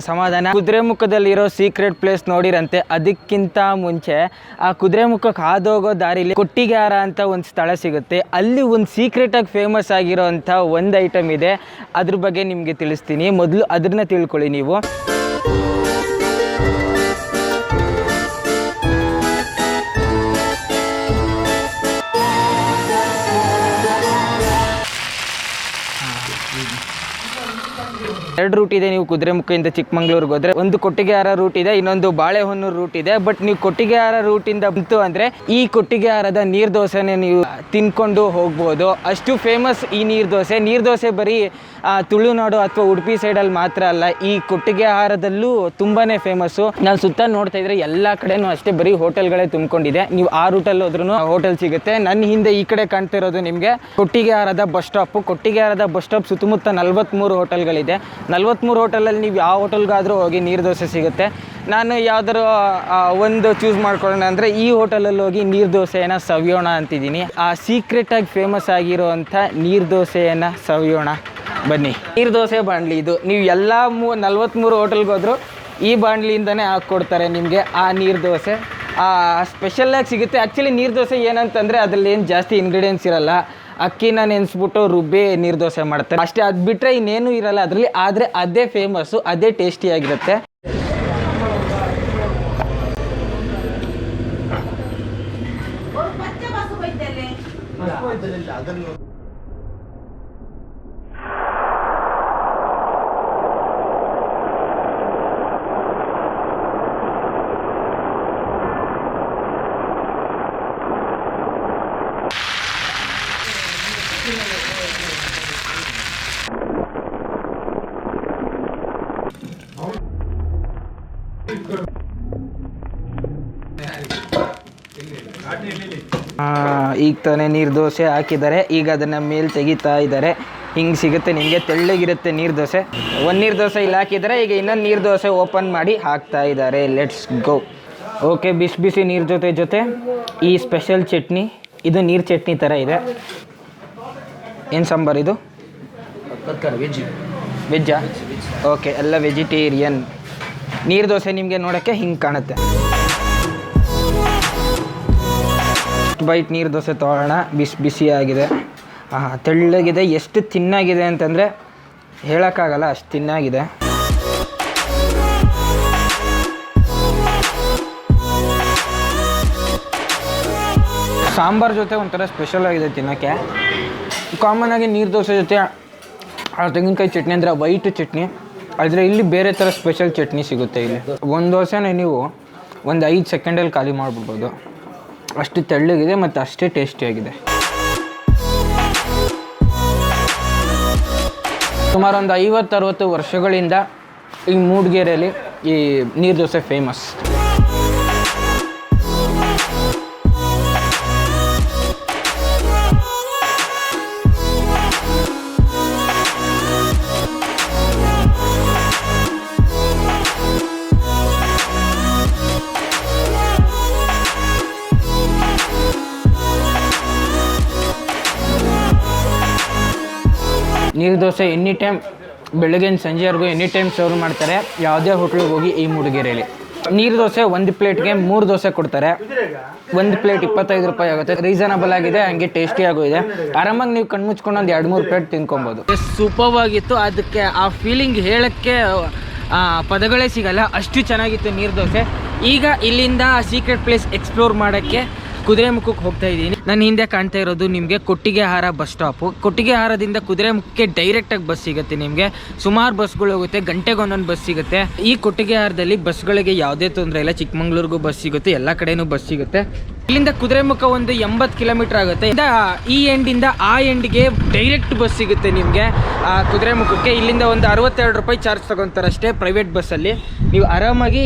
ಸಮಾಧಾನ. ಕುದುರೆಮುಖದಲ್ಲಿರೋ secret place ನೋಡಿರಂತೆ. ಅದಕ್ಕಿಂತ ಮುಂಚೆ ಆ ಕುದುರೆಮುಖಕ್ಕೆ ಹಾದೋಗೋ ದಾರಿಲಿ ಕೊಟ್ಟಿಗೆಹಾರ ಅಂತ ಒಂದು ಸ್ಥಳ ಸಿಗುತ್ತೆ. ಅಲ್ಲಿ ಒಂದು ಸೀಕ್ರೆಟಾಗಿ ಫೇಮಸ್ ಆಗಿರೋ ಅಂಥ ಒಂದು ಐಟಮ್ ಇದೆ. ಅದ್ರ ಬಗ್ಗೆ ನಿಮಗೆ ತಿಳಿಸ್ತೀನಿ. ಮೊದಲು ಅದನ್ನ ತಿಳ್ಕೊಳ್ಳಿ ನೀವು. ಎರಡು ರೂಟ್ ಇದೆ. ನೀವು ಕುದುರೆಮುಖದಿಂದ ಚಿಕ್ಕಮಂಗ್ಳೂರಿಗೆ ಹೋದರೆ ಒಂದು ಕೊಟ್ಟಿಗೆಹಾರ ರೂಟ್ ಇದೆ, ಇನ್ನೊಂದು ಬಾಳೆಹೊನ್ನೂರು ರೂಟ್ ಇದೆ. ಬಟ್ ನೀವು ಕೊಟ್ಟಿಗೆಹಾರ ರೂಟಿಂದ ಬಂತು ಅಂದರೆ ಈ ಕೊಟ್ಟಿಗೆಹಾರದ ನೀರು ದೋಸೆನೇ ನೀವು ತಿನ್ಕೊಂಡು ಹೋಗ್ಬೋದು. ಅಷ್ಟು ಫೇಮಸ್ ಈ ನೀರು ದೋಸೆ. ನೀರು ದೋಸೆ ಬರೀ ತುಳುನಾಡು ಅಥವಾ ಉಡುಪಿ ಸೈಡಲ್ಲಿ ಮಾತ್ರ ಅಲ್ಲ, ಈ ಕೊಟ್ಟಿಗೆಹಾರದಲ್ಲೂ ತುಂಬಾ ಫೇಮಸ್ಸು. ನಾನು ಸುತ್ತ ನೋಡ್ತಾ ಇದ್ರೆ ಎಲ್ಲ ಕಡೆನೂ ಅಷ್ಟೇ ಬರೀ ಹೋಟೆಲ್ಗಳೇ ತುಂಬಿಕೊಂಡಿದೆ. ನೀವು ಆ ರೂಟಲ್ಲಿ ಹೋದ್ರೂ ಹೋಟೆಲ್ ಸಿಗುತ್ತೆ. ನನ್ನ ಹಿಂದೆ ಈ ಕಡೆ ಕಾಣ್ತಿರೋದು ನಿಮಗೆ ಕೊಟ್ಟಿಗೆಹಾರದ ಬಸ್ ಸ್ಟಾಪು. ಕೊಟ್ಟಿಗೆಹಾರದ ಬಸ್ ಸ್ಟಾಪ್ ಸುತ್ತಮುತ್ತ 43 ಹೋಟೆಲ್ಗಳಿದೆ. 43 ಹೋಟೆಲಲ್ಲಿ ನೀವು ಯಾವ ಹೋಟೆಲ್ಗಾದರೂ ಹೋಗಿ ನೀರು ದೋಸೆ ಸಿಗುತ್ತೆ. ನಾನು ಯಾವ್ದಾರು ಒಂದು ಚೂಸ್ ಮಾಡ್ಕೊಳ್ಳೋಣ ಅಂದರೆ ಈ ಹೋಟೆಲಲ್ಲಿ ಹೋಗಿ ನೀರು ದೋಸೆಯನ್ನು ಸವಿಯೋಣ ಅಂತಿದ್ದೀನಿ. ಆ ಸೀಕ್ರೆಟಾಗಿ ಫೇಮಸ್ ಆಗಿರೋವಂಥ ನೀರು ದೋಸೆಯನ್ನು ಸವಿಯೋಣ ಬನ್ನಿ. ನೀರು ದೋಸೆ ಬಾಣಲಿ ಇದು. ನೀವು ಎಲ್ಲ 43 ಹೋಟೆಲ್ಗೆ ಹೋದರೂ ಈ ಬಾಣಲಿಯಿಂದನೇ ಹಾಕ್ಕೊಡ್ತಾರೆ ನಿಮಗೆ ಆ ನೀರು ದೋಸೆ. ಸ್ಪೆಷಲಾಗಿ ಸಿಗುತ್ತೆ. ಆ್ಯಕ್ಚುಲಿ ನೀರು ದೋಸೆ ಏನಂತಂದರೆ ಅದರಲ್ಲಿ ಏನು ಜಾಸ್ತಿ ಇಂಗ್ರೀಡಿಯೆಂಟ್ಸ್ ಇರೋಲ್ಲ. ಅಕ್ಕಿನ ನೆನೆಸ್ಬಿಟ್ಟು ರುಬ್ಬಿ ನೀರು ದೋಸೆ ಮಾಡ್ತಾರೆ ಅಷ್ಟೇ. ಅದು ಬಿಟ್ಟರೆ ಇನ್ನೇನು ಇರಲ್ಲ ಅದರಲ್ಲಿ. ಆದರೆ ಅದೇ ಫೇಮಸ್ಸು, ಅದೇ ಟೇಸ್ಟಿಯಾಗಿರುತ್ತೆ. ಈಗ ತಾನೇ ನೀರು ದೋಸೆ ಹಾಕಿದ್ದಾರೆ. ಈಗ ಅದನ್ನು ಮೇಲೆ ತೆಗಿತಾ ಇದ್ದಾರೆ. ಹಿಂಗೆ ಸಿಗುತ್ತೆ ನಿಮಗೆ, ತೆಳ್ಳಗಿರುತ್ತೆ ನೀರು ದೋಸೆ. ಒಂದು ನೀರು ದೋಸೆ ಇಲ್ಲಿ ಹಾಕಿದ್ದಾರೆ. ಈಗ ಇನ್ನೊಂದು ನೀರು ದೋಸೆ ಓಪನ್ ಮಾಡಿ ಹಾಕ್ತಾ ಇದ್ದಾರೆ. Let's go. ಓಕೆ, ಬಿಸಿ ಬಿಸಿ ನೀರು ಜೊತೆ ಈ ಸ್ಪೆಷಲ್ ಚಟ್ನಿ. ಇದು ನೀರು ಚಟ್ನಿ ಥರ ಇದೆ. ಏನು ಸಾಂಬಾರು ಇದು? ವೆಜ್ಜಾ? ಓಕೆ, ಎಲ್ಲ ವೆಜಿಟೇರಿಯನ್. ನೀರು ದೋಸೆ ನಿಮಗೆ ನೋಡೋಕ್ಕೆ ಹಿಂಗೆ ಕಾಣುತ್ತೆ. ಬೈಟ್ ನೀರು ದೋಸೆ ತೊಗೊಳ್ಳೋಣ. ಬಿಸಿಯಾಗಿದೆ, ತೆಳ್ಳಗಿದೆ. ಎಷ್ಟು ತಿನ್ನಾಗಿದೆ ಅಂತಂದರೆ ಹೇಳೋಕ್ಕಾಗಲ್ಲ, ಅಷ್ಟು ತಿನ್ನಾಗಿದೆ. ಸಾಂಬಾರು ಜೊತೆ ಒಂಥರ ಸ್ಪೆಷಲ್ ಆಗಿದೆ ತಿನ್ನೋಕ್ಕೆ. ಕಾಮನ್ನಾಗಿ ನೀರು ದೋಸೆ ಜೊತೆ ತೆಂಗಿನಕಾಯಿ ಚಟ್ನಿ ಅಂದರೆ ವೈಟ್ ಚಟ್ನಿ. ಆದರೆ ಇಲ್ಲಿ ಬೇರೆ ಥರ ಸ್ಪೆಷಲ್ ಚಟ್ನಿ ಸಿಗುತ್ತೆ. ಇಲ್ಲಿ ಒಂದು ದೋಸೆನೇ ನೀವು ಒಂದು 5 ಸೆಕೆಂಡಲ್ಲಿ ಖಾಲಿ ಮಾಡಿಬಿಡ್ಬೋದು. ಅಷ್ಟು ತೆಳ್ಳಗಿದೆ ಮತ್ತು ಅಷ್ಟೇ ಟೇಸ್ಟಿಯಾಗಿದೆ. ಸುಮಾರು ಒಂದು 50-60 ವರ್ಷಗಳಿಂದ ಈ ಮೂಡಿಗೆರೆಯಲ್ಲಿ ಈ ನೀರು ದೋಸೆ ಫೇಮಸ್. ನೀರು ದೋಸೆ ಎನಿ ಟೈಮ್ ಬೆಳಗ್ಗಿನ ಸಂಜೆವರೆಗೂ ಎನಿ ಟೈಮ್ ಸರ್ವ್ ಮಾಡ್ತಾರೆ. ಯಾವುದೇ ಹೋಟ್ಲಿಗೆ ಹೋಗಿ ಈ ಮೂಡಿಗೆರೆಯಲ್ಲಿ ನೀರು ದೋಸೆ ಒಂದು ಪ್ಲೇಟ್ಗೆ 3 ದೋಸೆ ಕೊಡ್ತಾರೆ. ಒಂದು ಪ್ಲೇಟ್ 25 ರೂಪಾಯಿ ಆಗುತ್ತೆ. ರೀಸನಬಲ್ ಆಗಿದೆ, ಹಂಗೆ ಟೇಸ್ಟಿಯಾಗೂ ಇದೆ. ಆರಾಮಾಗಿ ನೀವು ಕಣ್ಮುಚ್ಕೊಂಡು ಒಂದು 2-3 ಪ್ಲೇಟ್ ತಿನ್ಕೊಬೋದು. ಸೂಪರ್ ಆಗಿತ್ತು. ಅದಕ್ಕೆ ಆ ಫೀಲಿಂಗ್ ಹೇಳೋಕ್ಕೆ ಪದಗಳೇ ಸಿಗಲ್ಲ, ಅಷ್ಟು ಚೆನ್ನಾಗಿತ್ತು ನೀರು ದೋಸೆ. ಈಗ ಇಲ್ಲಿಂದ ಸೀಕ್ರೆಟ್ ಪ್ಲೇಸ್ ಎಕ್ಸ್ಪ್ಲೋರ್ ಮಾಡೋಕ್ಕೆ ಕುದುರೆಮುಖಕ್ಕೆ ಹೋಗ್ತಾ ಇದ್ದೀನಿ. ನನ್ನ ಹಿಂದೆ ಕಾಣ್ತಾ ಇರೋದು ನಿಮಗೆ ಕೊಟ್ಟಿಗೆಹಾರ ಬಸ್ ಸ್ಟಾಪು. ಕೊಟ್ಟಿಗೆಹಾರದಿಂದ ಕುದುರೆಮುಖಕ್ಕೆ ಡೈರೆಕ್ಟಾಗಿ ಬಸ್ ಸಿಗುತ್ತೆ. ನಿಮಗೆ ಸುಮಾರು ಬಸ್ಗಳು ಹೋಗುತ್ತೆ, ಗಂಟೆಗೆ ಒಂದೊಂದು ಬಸ್ ಸಿಗುತ್ತೆ. ಈ ಕೊಟ್ಟಿಗೆಹಾರದಲ್ಲಿ ಬಸ್ಗಳಿಗೆ ಯಾವುದೇ ತೊಂದರೆ ಇಲ್ಲ. ಚಿಕ್ಕಮಂಗ್ಳೂರಿಗೂ ಬಸ್ ಸಿಗುತ್ತೆ, ಎಲ್ಲ ಕಡೆನೂ ಬಸ್ ಸಿಗುತ್ತೆ. ಇಲ್ಲಿಂದ ಕುದುರೆಮುಖ ಒಂದು 80 ಕಿಲೋಮೀಟರ್ ಆಗುತ್ತೆ. ಈ ಎಂಡಿಂದ ಆ ಎಂಡಿಗೆ ಡೈರೆಕ್ಟ್ ಬಸ್ ಸಿಗುತ್ತೆ ನಿಮಗೆ ಕುದುರೆಮುಖಕ್ಕೆ. ಇಲ್ಲಿಂದ ಒಂದು 62 ರೂಪಾಯಿ ಚಾರ್ಜ್ ತಗೊತಾರೆ ಅಷ್ಟೇ ಪ್ರೈವೇಟ್ ಬಸ್ಸಲ್ಲಿ. ನೀವು ಆರಾಮಾಗಿ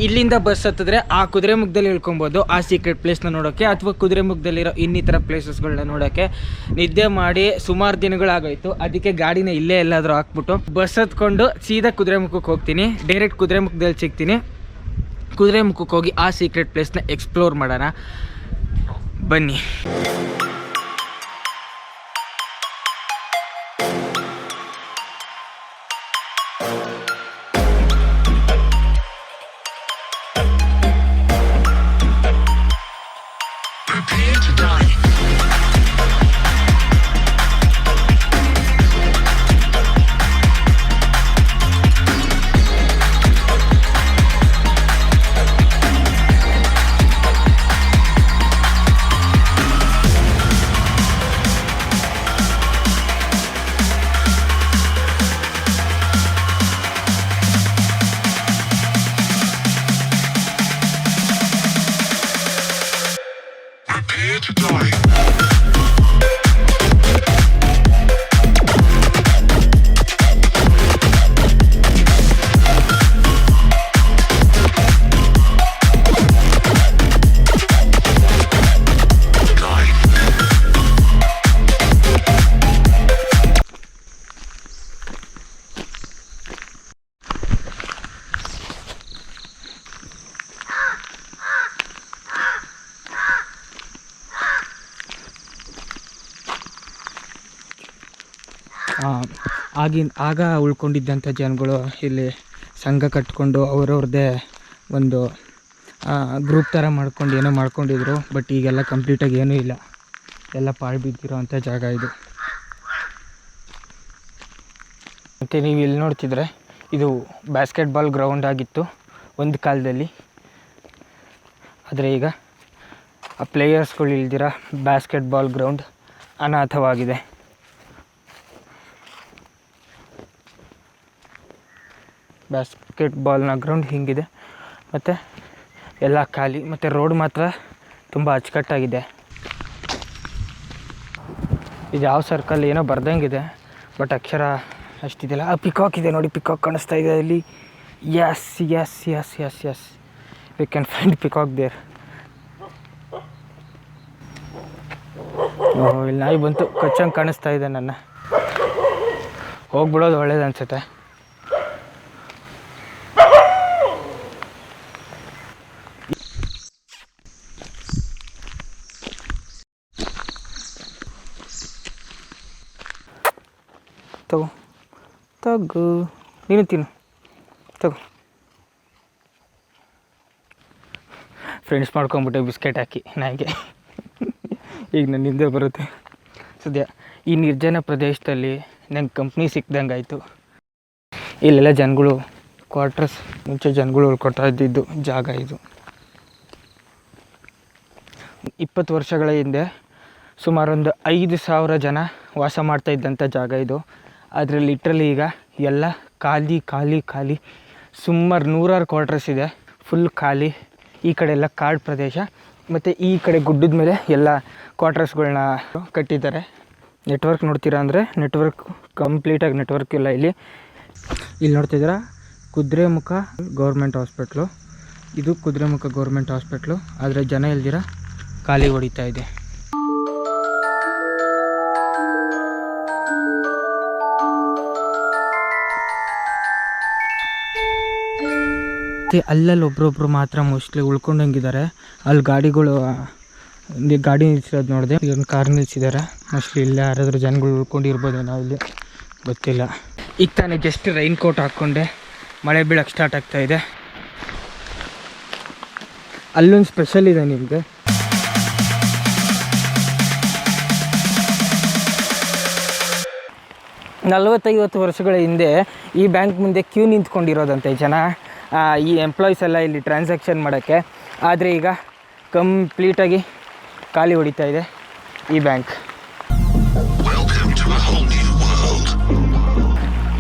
ಇಲ್ಲಿಂದ ಬಸ್ ಹತ್ತಿದ್ರೆ ಆ ಕುದುರೆಮುಖದಲ್ಲಿ ಇಳ್ಕೊಬೋದು ಆ ಸೀಕ್ರೆಟ್ ಪ್ಲೇಸ್ನ ನೋಡೋಕ್ಕೆ, ಅಥವಾ ಕುದುರೆಮುಖದಲ್ಲಿರೋ ಇನ್ನಿತರ ಪ್ಲೇಸಸ್ಗಳನ್ನ ನೋಡೋಕ್ಕೆ. ನಿದ್ದೆ ಮಾಡಿ ಸುಮಾರು ದಿನಗಳಾಗೋಯ್ತು, ಅದಕ್ಕೆ ಗಾಡಿನ ಇಲ್ಲೇ ಎಲ್ಲಾದರೂ ಹಾಕ್ಬಿಟ್ಟು ಬಸ್ ಹತ್ಕೊಂಡು ಸೀದಾ ಕುದುರೆಮುಖಕ್ಕೆ ಹೋಗ್ತೀನಿ. ಡೈರೆಕ್ಟ್ ಕುದುರೆಮುಖದಲ್ಲಿ ಸಿಗ್ತೀನಿ. ಕುದುರೆಮುಖಕ್ಕೆ ಹೋಗಿ ಆ ಸೀಕ್ರೆಟ್ ಪ್ಲೇಸ್ನ ಎಕ್ಸ್ಪ್ಲೋರ್ ಮಾಡೋಣ, ಬನ್ನಿ. ಆಗ ಉಳ್ಕೊಂಡಿದ್ದಂಥ ಜನಗಳು ಇಲ್ಲಿ ಸಂಘ ಕಟ್ಕೊಂಡು ಅವರವ್ರದ್ದೇ ಒಂದು ಗ್ರೂಪ್ ಥರ ಮಾಡ್ಕೊಂಡು ಏನೋ ಮಾಡ್ಕೊಂಡಿದ್ರು. ಬಟ್ ಈಗೆಲ್ಲ ಕಂಪ್ಲೀಟಾಗಿ ಏನೂ ಇಲ್ಲ, ಎಲ್ಲ ಪಾಳು ಬಿದ್ದಿರೋ ಅಂಥ ಜಾಗ ಇದು. ಮತ್ತು ನೀವು ಇಲ್ಲಿ ನೋಡ್ತಿದ್ರೆ ಇದು ಬಾಸ್ಕೆಟ್ಬಾಲ್ ಗ್ರೌಂಡ್ ಆಗಿತ್ತು ಒಂದು ಕಾಲದಲ್ಲಿ. ಆದರೆ ಈಗ ಆ ಪ್ಲೇಯರ್ಸ್ಗಳು ಇಲ್ದಿರ ಬಾಸ್ಕೆಟ್ಬಾಲ್ ಗ್ರೌಂಡ್ ಅನಾಥವಾಗಿದೆ. ಬಾಸ್ಕೆಟ್ಬಾಲ್ನ ಗ್ರೌಂಡ್ ಹೀಗಿದೆ, ಮತ್ತು ಎಲ್ಲ ಖಾಲಿ, ಮತ್ತು ರೋಡ್ ಮಾತ್ರ ತುಂಬ ಅಚ್ಚುಕಟ್ಟಾಗಿದೆ. ಇದು ಯಾವ ಸರ್ಕಲ್ ಏನೋ ಬರ್ದಂಗಿದೆ, ಬಟ್ ಅಕ್ಷರ ಅಷ್ಟಿದೆಯಲ್ಲ. ಆ ಪಿಕಾಕ್ ಇದೆ ನೋಡಿ, ಪಿಕಾಕ್ ಕಾಣಿಸ್ತಾ ಇದೆ ಅಲ್ಲಿ. Yes yes yes yes yes we can find peacock there. ಓಹ್, ಇಲ್ಲಿ ನಾಯಿ ಬಂತು, ಕಚ್ಚಂಗೆ ಕಾಣಿಸ್ತಾ ಇದೆ. ನನ್ನ ಹೋಗ್ಬಿಡೋದು ಒಳ್ಳೇದು ಅನ್ಸುತ್ತೆ. ತಗೋ ನೀನು ತಿನ್ನು, ತಗೋ. ಫ್ರೆಂಡ್ಸ್ ಮಾಡ್ಕೊಂಬಿಟ್ಟೆ ಬಿಸ್ಕೆಟ್ ಹಾಕಿ ನಾಯಿಗೆ. ಈಗ ನನ್ನ ಹಿಂದೆ ಬರುತ್ತೆ. ಸದ್ಯ ಈ ನಿರ್ಜನ ಪ್ರದೇಶದಲ್ಲಿ ನಂಗೆ ಕಂಪ್ನಿ ಸಿಕ್ದಂಗೆ ಆಯಿತು. ಇಲ್ಲೆಲ್ಲ ಜನಗಳು ಕ್ವಾರ್ಟರ್ಸ್, ಮುಂಚೆ ಜನಗಳು ಉಳ್ಕೊಳ್ತಾ ಇದ್ದಿದ್ದು ಜಾಗ ಇದು. 20 ವರ್ಷಗಳ ಹಿಂದೆ ಸುಮಾರೊಂದು 5,000 ಜನ ವಾಸ ಮಾಡ್ತಾ ಇದ್ದಂಥ ಜಾಗ ಇದು. ಆದರೆ ಲಿಟ್ರಲಿ ಈಗ ಎಲ್ಲ ಖಾಲಿ ಖಾಲಿ ಖಾಲಿ. ಸುಮಾರು 100 ಕ್ವಾರ್ಟರ್ಸ್ ಇದೆ, ಫುಲ್ ಖಾಲಿ. ಈ ಕಡೆ ಎಲ್ಲ ಕಾಡು ಪ್ರದೇಶ, ಮತ್ತು ಈ ಕಡೆ ಗುಡ್ಡದ ಮೇಲೆ ಎಲ್ಲ ಕ್ವಾರ್ಟರ್ಸ್ಗಳನ್ನ ಕಟ್ಟಿದ್ದಾರೆ. ನೆಟ್ವರ್ಕ್ ನೋಡ್ತೀರಾ ಅಂದರೆ ನೆಟ್ವರ್ಕ್ ಕಂಪ್ಲೀಟಾಗಿ ನೆಟ್ವರ್ಕ್ ಇಲ್ಲ ಇಲ್ಲಿ. ಇಲ್ಲಿ ನೋಡ್ತಿದ್ದೀರಾ ಕುದುರೆಮುಖ ಗೌರ್ಮೆಂಟ್ ಹಾಸ್ಪಿಟ್ಲು. ಇದು ಕುದುರೆಮುಖ ಗೌರ್ಮೆಂಟ್ ಹಾಸ್ಪಿಟ್ಲು, ಆದರೆ ಜನ ಇಲ್ದಿರ ಖಾಲಿ ಹೊಡಿತಾ ಇದೆ. ಮತ್ತು ಅಲ್ಲಲ್ಲಿ ಒಬ್ರೊಬ್ರು ಮಾತ್ರ ಮೋಸ್ಟ್ಲಿ ಉಳ್ಕೊಂಡಂಗಿದ್ದಾರೆ. ಅಲ್ಲಿ ಗಾಡಿ ನಿಲ್ಸಿರೋದು ನೋಡಿದೆ, ಒಂದು ಕಾರ್ ನಿಲ್ಸಿದ್ದಾರೆ. ಮೋಸ್ಟ್ಲಿ ಇಲ್ಲ ಯಾರಾದರೂ ಜನಗಳು ಉಳ್ಕೊಂಡಿರ್ಬೋದೇನೋ ಇಲ್ಲಿ, ಗೊತ್ತಿಲ್ಲ. ಈಗ ತಾನೇ ಜಸ್ಟ್ ರೈನ್ ಕೋಟ್ ಹಾಕ್ಕೊಂಡೆ, ಮಳೆ ಬೀಳಕ್ಕೆ ಸ್ಟಾರ್ಟ್ ಆಗ್ತಾಯಿದೆ. ಅಲ್ಲೊಂದು ಸ್ಪೆಷಲ್ ಇದೆ ನಿಮಗೆ. ನಲವತ್ತೈವತ್ತು ವರ್ಷಗಳ ಹಿಂದೆ ಈ ಬ್ಯಾಂಕ್ ಮುಂದೆ ಕ್ಯೂ ನಿಂತ್ಕೊಂಡಿರೋದಂತೆ ಜನ, ಈ ಎಂಪ್ಲಾಯೀಸ್ ಎಲ್ಲ ಇಲ್ಲಿ ಟ್ರಾನ್ಸಾಕ್ಷನ್ ಮಾಡೋಕ್ಕೆ. ಆದರೆ ಈಗ ಕಂಪ್ಲೀಟಾಗಿ ಖಾಲಿ ಹೊಡಿತಾ ಇದೆ ಈ ಬ್ಯಾಂಕ್.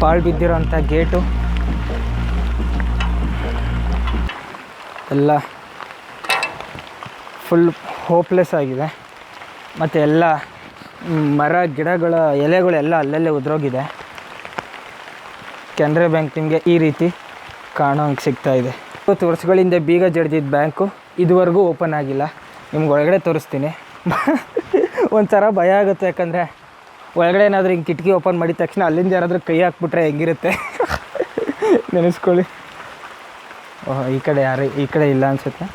ಪಾಳು ಬಿದ್ದಿರೋಂಥ ಗೇಟು ಎಲ್ಲ ಫುಲ್ ಹೋಪ್ಲೆಸ್ ಆಗಿದೆ. ಮತ್ತು ಎಲ್ಲ ಮರ ಗಿಡಗಳ ಎಲೆಗಳೆಲ್ಲ ಅಲ್ಲಲ್ಲೇ ಉದುರೋಗಿದೆ. ಕೆನರಾ ಬ್ಯಾಂಕ್ ನಿಮಗೆ ಈ ರೀತಿ ಕಾಣೋಂಗೆ ಸಿಗ್ತಾಯಿದೆ. 20 ವರ್ಷಗಳಿಂದ ಬೀಗ ಜಡ್ದಿದ್ದ ಬ್ಯಾಂಕು ಇದುವರೆಗೂ ಓಪನ್ ಆಗಿಲ್ಲ. ನಿಮ್ಗೆ ಒಳಗಡೆ ತೋರಿಸ್ತೀನಿ. ಒಂದು ಥರ ಭಯ ಆಗುತ್ತೆ, ಯಾಕಂದರೆ ಒಳಗಡೆ ಏನಾದರೂ ಹಿಂಗೆ ಕಿಟಕಿ ಓಪನ್ ಮಾಡಿದ ತಕ್ಷಣ ಅಲ್ಲಿಂದ ಯಾರಾದರೂ ಕೈ ಹಾಕ್ಬಿಟ್ರೆ ಹೆಂಗಿರುತ್ತೆ ನೆನೆಸ್ಕೊಳ್ಳಿ. ಓಹ್, ಈ ಕಡೆ ಯಾರು ಈ ಕಡೆ ಇಲ್ಲ ಅನಿಸುತ್ತೆ.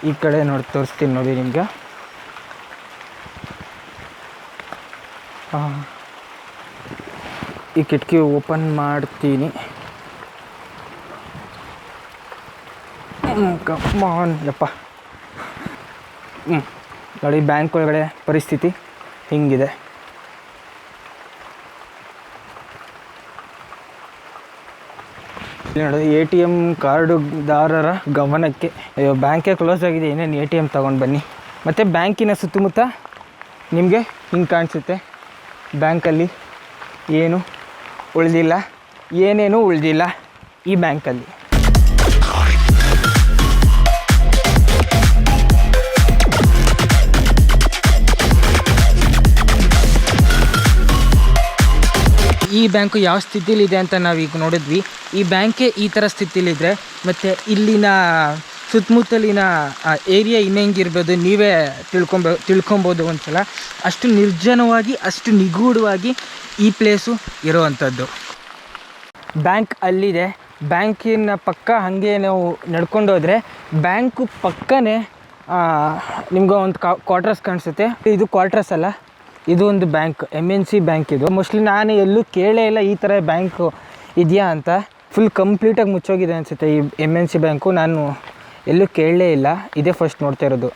ಈ ಕಡೆ ನೋಡಿ ತೋರಿಸ್ತೀನಿ ನೋಡಿ ನಿಮ್ಗೆ. ಈ ಕಿಟಕಿ ಓಪನ್ ಮಾಡ್ತೀನಿ. ಕಮಾನ್ ಯಪ್ಪ. ನೋಡಿ ಬ್ಯಾಂಕ್ ಒಳಗಡೆ ಪರಿಸ್ಥಿತಿ ಹಿಂಗಿದೆ. ನೋಡಿ ATM ಕಾರ್ಡುದಾರರ ಗಮನಕ್ಕೆ, ಅಯ್ಯೋ ಬ್ಯಾಂಕೇ ಕ್ಲೋಸ್ ಆಗಿದೆ, ಏನೇನು ATM ತೊಗೊಂಡು ಬನ್ನಿ. ಮತ್ತು ಬ್ಯಾಂಕಿನ ಸುತ್ತಮುತ್ತ ನಿಮಗೆ ಹಿಂಗೆ ಕಾಣಿಸುತ್ತೆ. ಬ್ಯಾಂಕಲ್ಲಿ ಏನು ಉಳಿದಿಲ್ಲ, ಏನೇನು ಉಳಿದಿಲ್ಲ ಈ ಬ್ಯಾಂಕಲ್ಲಿ. ಈ ಬ್ಯಾಂಕು ಯಾವ ಸ್ಥಿತಿಲಿದೆ ಅಂತ ನಾವೀಗ ನೋಡಿದ್ವಿ. ಈ ಬ್ಯಾಂಕೇ ಈ ಥರ ಸ್ಥಿತಿಲಿದ್ರೆ ಮತ್ತು ಇಲ್ಲಿನ ಸುತ್ತಮುತ್ತಲಿನ ಏರಿಯಾ ಇನ್ನೆಂಗಿರ್ಬೋದು ನೀವೇ ತಿಳ್ಕೊಬೋದು ಒಂದ್ಸಲ. ಅಷ್ಟು ನಿರ್ಜನವಾಗಿ, ಅಷ್ಟು ನಿಗೂಢವಾಗಿ ಈ ಪ್ಲೇಸು ಇರೋವಂಥದ್ದು. ಬ್ಯಾಂಕ್ ಅಲ್ಲಿದೆ. ಬ್ಯಾಂಕಿನ ಪಕ್ಕ ಹಾಗೆ ನಾವು ನಡ್ಕೊಂಡು ಹೋದರೆ ಬ್ಯಾಂಕು ಪಕ್ಕನೇ ನಿಮ್ಗೆ ಒಂದು ಕ್ವಾರ್ಟರ್ಸ್ ಕಾಣಿಸುತ್ತೆ. ಇದು ಕ್ವಾರ್ಟರ್ಸ್ ಅಲ್ಲ, ಇದು ಒಂದು ಬ್ಯಾಂಕ್, MNC ಬ್ಯಾಂಕ್ ಇದು. ಮೋಸ್ಟ್ಲಿ ನಾನು ಎಲ್ಲೂ ಕೇಳೇ ಇಲ್ಲ ಈ ಥರ ಬ್ಯಾಂಕು ಇದೆಯಾ ಅಂತ. ಫುಲ್ ಕಂಪ್ಲೀಟಾಗಿ ಮುಚ್ಚೋಗಿದೆ ಅನಿಸುತ್ತೆ ಈ MNC ಬ್ಯಾಂಕು. ನಾನು ಎಲ್ಲೂ ಕೇಳಲೇ ಇಲ್ಲ, ಇದೇ ಫಸ್ಟ್ ನೋಡ್ತಾ ಇರೋದು.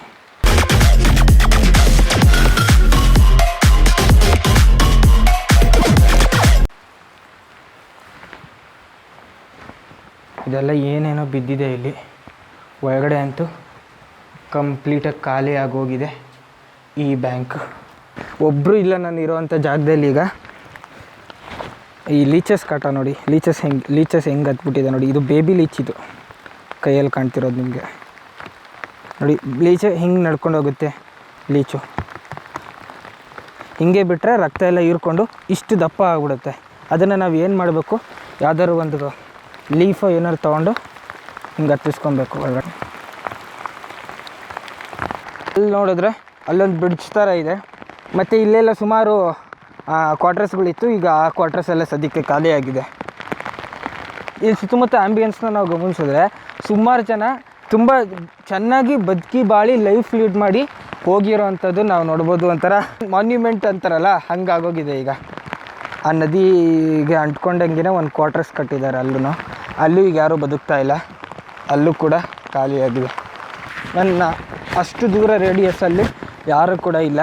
ಇದೆಲ್ಲ ಏನೇನೋ ಬಿದ್ದಿದೆ ಇಲ್ಲಿ ಒಳಗಡೆ. ಅಂತೂ ಕಂಪ್ಲೀಟಾಗಿ ಖಾಲಿ ಆಗೋಗಿದೆ ಈ ಬ್ಯಾಂಕ್. ಒಬ್ಬರು ಇಲ್ಲ ನಾನು ಇರೋವಂಥ ಜಾಗದಲ್ಲಿ. ಈಗ ಈ ಲೀಚಸ್ ಕಾಟ ನೋಡಿ, ಲೀಚಸ್ ಹೆಂಗೆ ಹತ್ಬಿಟ್ಟಿದೆ ನೋಡಿ. ಇದು ಬೇಬಿ ಲೀಚ್, ಇದು ಕೈಯಲ್ಲಿ ಕಾಣ್ತಿರೋದು ನಿಮಗೆ ನೋಡಿ. ಲೀಚ್ ಹಿಂಗೆ ನಡ್ಕೊಂಡು ಹೋಗುತ್ತೆ ಲೀಚು. ಹಿಂಗೆ ಬಿಟ್ಟರೆ ರಕ್ತ ಎಲ್ಲ ಹೀರ್ಕೊಂಡು ಇಷ್ಟು ದಪ್ಪ ಆಗಿಬಿಡುತ್ತೆ. ಅದನ್ನು ನಾವು ಏನು ಮಾಡಬೇಕು, ಯಾವ್ದಾದ್ರು ಒಂದು ಲೀಫೋ ಏನಾದ್ರು ತೊಗೊಂಡು ಹಿಂಗೆ ಹತ್ತಿಸ್ಕೊಬೇಕು ಒಳಗಡೆ. ಅಲ್ಲಿ ನೋಡಿದ್ರೆ ಅಲ್ಲೊಂದು ಬ್ರಿಡ್ಜ್ ಥರ ಇದೆ. ಮತ್ತು ಇಲ್ಲೆಲ್ಲ ಸುಮಾರು ಕ್ವಾರ್ಟರ್ಸ್ಗಳಿತ್ತು. ಈಗ ಆ ಕ್ವಾರ್ಟರ್ಸ್ ಎಲ್ಲ ಸದ್ಯಕ್ಕೆ ಖಾಲಿಯಾಗಿದೆ. ಇಲ್ಲಿ ಸುತ್ತಮುತ್ತ ಆ್ಯಂಬಿಯನ್ಸ್ನ ನಾವು ಗಮನಿಸಿದ್ರೆ ಸುಮಾರು ಜನ ತುಂಬ ಚೆನ್ನಾಗಿ ಬದುಕಿ ಬಾಳಿ ಲೈಫ್ ಲೀಡ್ ಮಾಡಿ ಹೋಗಿರೋ ಅಂಥದ್ದು ನಾವು ನೋಡ್ಬೋದು. ಒಂಥರ ಮಾನ್ಯುಮೆಂಟ್ ಅಂತಾರಲ್ಲ, ಹಂಗಾಗೋಗಿದೆ ಈಗ. ಆ ನದಿಗೆ ಅಂಟ್ಕೊಂಡಂಗೆ ಒಂದು ಕ್ವಾರ್ಟರ್ಸ್ ಕಟ್ಟಿದ್ದಾರೆ. ಅಲ್ಲೂ ಈಗ ಯಾರೂ ಬದುಕ್ತಾ ಇಲ್ಲ, ಅಲ್ಲೂ ಕೂಡ ಖಾಲಿಯಾಗಿದೆ. ನನ್ನ ಅಷ್ಟು ದೂರ ರೇಡಿಯಸ್ಸಲ್ಲಿ ಯಾರೂ ಕೂಡ ಇಲ್ಲ.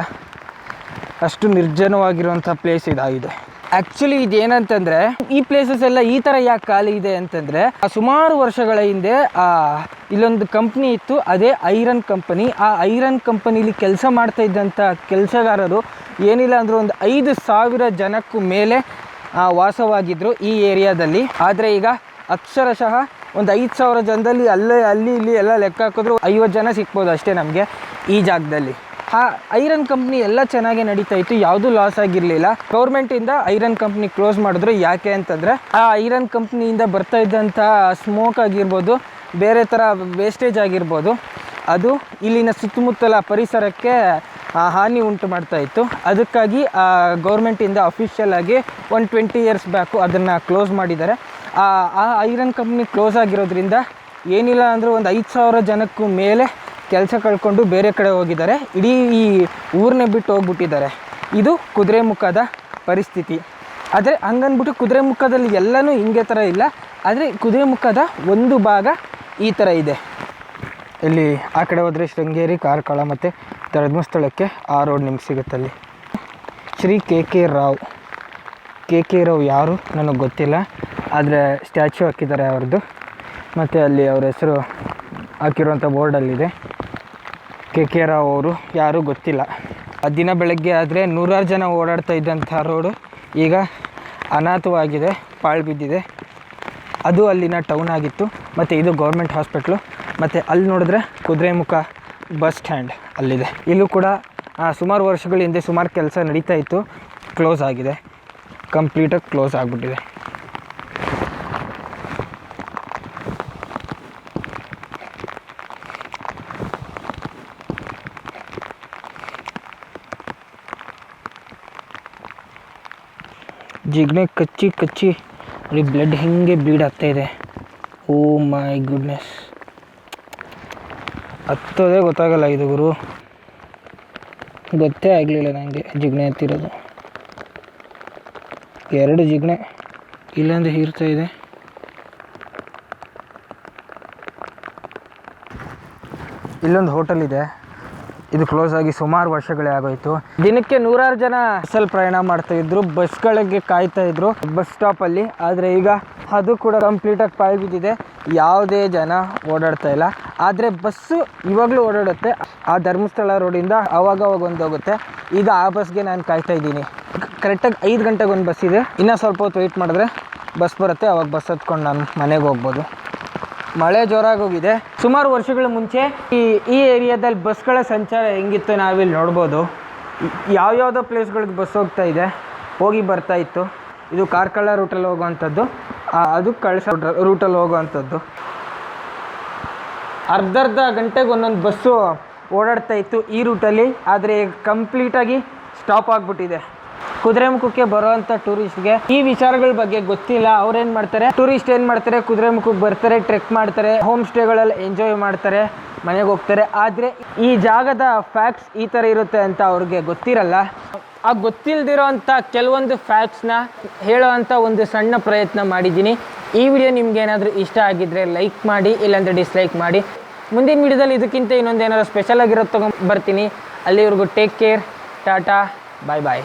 ಅಷ್ಟು ನಿರ್ಜನವಾಗಿರುವಂಥ ಪ್ಲೇಸ್ ಇದಾಗಿದೆ. ಆ್ಯಕ್ಚುಲಿ ಇದೇನಂತಂದರೆ ಈ ಪ್ಲೇಸಸ್ ಎಲ್ಲ ಈ ಥರ ಯಾಕೆ ಖಾಲಿ ಇದೆ ಅಂತಂದರೆ, ಸುಮಾರು ವರ್ಷಗಳ ಹಿಂದೆ ಇಲ್ಲೊಂದು ಕಂಪ್ನಿ ಇತ್ತು, ಅದೇ ಐರನ್ ಕಂಪನಿ. ಆ ಐರನ್ ಕಂಪನಿಲಿ ಕೆಲಸ ಮಾಡ್ತಾ ಇದ್ದಂಥ ಕೆಲಸಗಾರರು ಏನಿಲ್ಲ ಅಂದರೂ ಒಂದು 5,000 ಜನಕ್ಕೂ ಮೇಲೆ ವಾಸವಾಗಿದ್ದರು ಈ ಏರಿಯಾದಲ್ಲಿ. ಆದರೆ ಈಗ ಅಕ್ಷರಶಃ ಒಂದು 5,000 ಜನದಲ್ಲಿ ಅಲ್ಲಿ ಇಲ್ಲಿ ಎಲ್ಲ ಲೆಕ್ಕ ಹಾಕಿದ್ರು 50 ಜನ ಸಿಗ್ಬೋದು ಅಷ್ಟೇ ನಮಗೆ ಈ ಜಾಗದಲ್ಲಿ. ಆ ಐರನ್ ಕಂಪ್ನಿ ಎಲ್ಲ ಚೆನ್ನಾಗೇ ನಡೀತಾ ಇತ್ತು, ಯಾವುದೂ ಲಾಸ್ ಆಗಿರಲಿಲ್ಲ. ಗೌರ್ಮೆಂಟಿಂದ ಐರನ್ ಕಂಪ್ನಿ ಕ್ಲೋಸ್ ಮಾಡಿದ್ರು. ಯಾಕೆ ಅಂತಂದರೆ ಆ ಐರನ್ ಕಂಪ್ನಿಯಿಂದ ಬರ್ತಾ ಇದ್ದಂಥ ಸ್ಮೋಕ್ ಆಗಿರ್ಬೋದು, ಬೇರೆ ಥರ ವೇಸ್ಟೇಜ್ ಆಗಿರ್ಬೋದು, ಅದು ಇಲ್ಲಿನ ಸುತ್ತಮುತ್ತಲ ಪರಿಸರಕ್ಕೆ ಹಾನಿ ಉಂಟು ಮಾಡ್ತಾಯಿತ್ತು. ಅದಕ್ಕಾಗಿ ಗೌರ್ಮೆಂಟಿಂದ ಅಫಿಷಿಯಲ್ ಆಗಿ 20 ಇಯರ್ಸ್ ಬ್ಯಾಕು ಅದನ್ನು ಕ್ಲೋಸ್ ಮಾಡಿದ್ದಾರೆ. ಆ ಐರನ್ ಕಂಪ್ನಿ ಕ್ಲೋಸ್ ಆಗಿರೋದ್ರಿಂದ ಏನಿಲ್ಲ ಅಂದರೂ ಒಂದು 5,000 ಜನಕ್ಕೂ ಮೇಲೆ ಕೆಲಸ ಕಳ್ಕೊಂಡು ಬೇರೆ ಕಡೆ ಹೋಗಿದ್ದಾರೆ. ಇಡೀ ಈ ಊರನ್ನೇ ಬಿಟ್ಟು ಹೋಗ್ಬಿಟ್ಟಿದ್ದಾರೆ. ಇದು ಕುದುರೆಮುಖದ ಪರಿಸ್ಥಿತಿ. ಆದರೆ ಹಂಗನ್ಬಿಟ್ಟು ಕುದುರೆಮುಖದಲ್ಲಿ ಎಲ್ಲನೂ ಹಿಂಗೆ ಥರ ಇಲ್ಲ. ಆದರೆ ಕುದುರೆಮುಖದ ಒಂದು ಭಾಗ ಈ ಥರ ಇದೆ. ಇಲ್ಲಿ ಆ ಕಡೆ ಹೋದರೆ ಶೃಂಗೇರಿ, ಕಾರ್ಕಳ ಮತ್ತು ಧರ್ಮಸ್ಥಳಕ್ಕೆ ಆ ರೋಡ್ ನಿಮ್ಗೆ ಸಿಗುತ್ತಲ್ಲಿ. ಶ್ರೀ KK ರಾವ್. KK ರಾವ್ ಯಾರು ನನಗೆ ಗೊತ್ತಿಲ್ಲ, ಆದರೆ ಸ್ಟ್ಯಾಚ್ಯೂ ಹಾಕಿದ್ದಾರೆ ಅವ್ರದ್ದು. ಮತ್ತು ಅಲ್ಲಿ ಅವ್ರ ಹೆಸರು ಹಾಕಿರುವಂಥ ಬೋರ್ಡಲ್ಲಿದೆ. KK ರಾವ್ ಅವರು ಯಾರೂ ಗೊತ್ತಿಲ್ಲ. ದಿನ ಬೆಳಗ್ಗೆ ಆದರೆ ನೂರಾರು ಜನ ಓಡಾಡ್ತಾ ಇದ್ದಂಥ ರೋಡು ಈಗ ಅನಾಥವಾಗಿದೆ, ಪಾಳು ಬಿದ್ದಿದೆ. ಅದು ಅಲ್ಲಿನ ಟೌನ್ ಆಗಿತ್ತು. ಮತ್ತು ಇದು ಗೌರ್ಮೆಂಟ್ ಹಾಸ್ಪಿಟ್ಲು. ಮತ್ತು ಅಲ್ಲಿ ನೋಡಿದ್ರೆ ಕುದುರೆಮುಖ ಬಸ್ ಸ್ಟ್ಯಾಂಡ್ ಅಲ್ಲಿದೆ. ಇಲ್ಲೂ ಕೂಡ ಸುಮಾರು ವರ್ಷಗಳ ಹಿಂದೆ ಸುಮಾರು ಕೆಲಸ ನಡೀತಾ ಇತ್ತು, ಕ್ಲೋಸ್ ಆಗಿದೆ, ಕಂಪ್ಲೀಟಾಗಿ ಕ್ಲೋಸ್ ಆಗಿಬಿಟ್ಟಿದೆ. ಜಿಗ್ನೆ ಕಚ್ಚಿ ಕಚ್ಚಿ ಅಲ್ಲಿ ಬ್ಲಡ್ ಹಿಂಗೆ ಬ್ಲೀಡ್ ಆಗ್ತಾಯಿದೆ. ಓ ಮೈ ಗುಡ್ನೆಸ್, ಹತ್ತೋದೇ ಗೊತ್ತಾಗಲ್ಲ ಇದು ಗುರು, ಗೊತ್ತೇ ಆಗಲಿಲ್ಲ ನನಗೆ ಜಿಗ್ನೆ ಹತ್ತಿರೋದು. 2 ಜಿಗ್ನೆ ಇಲ್ಲೊಂದು ಹೀರ್ತಾ ಇದೆ. ಇಲ್ಲೊಂದು ಹೋಟೆಲ್ ಇದೆ, ಇದು ಕ್ಲೋಸ್ ಆಗಿ ಸುಮಾರು ವರ್ಷಗಳೇ ಆಗೋಯ್ತು. ದಿನಕ್ಕೆ ನೂರಾರು ಜನ ಬಸ್ಸಲ್ಲಿ ಪ್ರಯಾಣ ಮಾಡ್ತಾಯಿದ್ರು, ಬಸ್ಗಳಿಗೆ ಕಾಯ್ತಾ ಇದ್ರು ಬಸ್ ಸ್ಟಾಪಲ್ಲಿ. ಆದರೆ ಈಗ ಅದು ಕೂಡ ಕಂಪ್ಲೀಟಾಗಿ ಪಾಳು ಬಿದ್ದಿದೆ, ಯಾವುದೇ ಜನ ಓಡಾಡ್ತಾ ಇಲ್ಲ. ಆದರೆ ಬಸ್ಸು ಇವಾಗಲೂ ಓಡಾಡುತ್ತೆ. ಆ ಧರ್ಮಸ್ಥಳ ರೋಡಿಂದ ಅವಾಗವಾಗ ಒಂದು ಹೋಗುತ್ತೆ. ಈಗ ಆ ಬಸ್ಗೆ ನಾನು ಕಾಯ್ತಾ ಇದ್ದೀನಿ. ಕರೆಕ್ಟಾಗಿ 5 ಗಂಟೆಗೆ ಒಂದು ಬಸ್ ಇದೆ. ಇನ್ನೂ ಸ್ವಲ್ಪ ಹೊತ್ತು ವೆಯ್ಟ್ ಮಾಡಿದ್ರೆ ಬಸ್ ಬರುತ್ತೆ, ಅವಾಗ ಬಸ್ ಹತ್ಕೊಂಡು ನಾನು ಮನೆಗೆ ಹೋಗ್ಬೋದು. ಮಳೆ ಜೋರಾಗಿ ಹೋಗಿದೆ. ಸುಮಾರು ವರ್ಷಗಳ ಮುಂಚೆ ಈ ಏರಿಯಾದಲ್ಲಿ ಬಸ್ಗಳ ಸಂಚಾರ ಹೆಂಗಿತ್ತು ನಾವಿಲ್ಲಿ ನೋಡ್ಬೋದು. ಯಾವ್ಯಾವುದೋ ಪ್ಲೇಸ್ಗಳಿಗೆ ಬಸ್ ಹೋಗ್ತಾ ಇದೆ, ಹೋಗಿ ಬರ್ತಾ ಇತ್ತು. ಇದು ಕಾರ್ಕಳ ರೂಟಲ್ಲಿ ಹೋಗುವಂಥದ್ದು, ಅದು ಕಳಸ ರೂಟಲ್ಲಿ ಹೋಗುವಂಥದ್ದು. ಅರ್ಧ ಗಂಟೆಗೆ ಒಂದೊಂದು ಬಸ್ಸು ಓಡಾಡ್ತಾ ಇತ್ತು ಈ ರೂಟಲ್ಲಿ. ಆದರೆ ಕಂಪ್ಲೀಟಾಗಿ ಸ್ಟಾಪ್ ಆಗಿಬಿಟ್ಟಿದೆ. ಕುದುರೆಮುಖಕ್ಕೆ ಬರೋವಂಥ ಟೂರಿಸ್ಟ್ಗೆ ಈ ವಿಚಾರಗಳ ಬಗ್ಗೆ ಗೊತ್ತಿಲ್ಲ. ಅವ್ರೇನು ಮಾಡ್ತಾರೆ, ಟೂರಿಸ್ಟ್ ಏನು ಮಾಡ್ತಾರೆ, ಕುದುರೆಮುಖಕ್ಕೆ ಬರ್ತಾರೆ, ಟ್ರೆಕ್ ಮಾಡ್ತಾರೆ, ಹೋಮ್ ಸ್ಟೇಗಳಲ್ಲಿ ಎಂಜಾಯ್ ಮಾಡ್ತಾರೆ, ಮನೆಗೆ ಹೋಗ್ತಾರೆ. ಆದರೆ ಈ ಜಾಗದ ಫ್ಯಾಕ್ಟ್ಸ್ ಈ ಥರ ಇರುತ್ತೆ ಅಂತ ಅವ್ರಿಗೆ ಗೊತ್ತಿರಲ್ಲ. ಆ ಗೊತ್ತಿಲ್ಲದಿರೋ ಅಂಥ ಕೆಲವೊಂದು ಫ್ಯಾಕ್ಟ್ಸ್ನ ಹೇಳೋವಂಥ ಒಂದು ಸಣ್ಣ ಪ್ರಯತ್ನ ಮಾಡಿದ್ದೀನಿ. ಈ ವಿಡಿಯೋ ನಿಮ್ಗೆ ಏನಾದರೂ ಇಷ್ಟ ಆಗಿದ್ದರೆ ಲೈಕ್ ಮಾಡಿ, ಇಲ್ಲಾಂದರೆ ಡಿಸ್ಲೈಕ್ ಮಾಡಿ. ಮುಂದಿನ ವಿಡಿಯೋದಲ್ಲಿ ಇದಕ್ಕಿಂತ ಇನ್ನೊಂದು ಏನಾದರೂ ಸ್ಪೆಷಲ್ ಆಗಿರೋದು ತೊಗೊಂಡು ಬರ್ತೀನಿ. ಅಲ್ಲಿವರೆಗೂ ಟೇಕ್ ಕೇರ್, ಟಾಟಾ, ಬಾಯ್ ಬಾಯ್.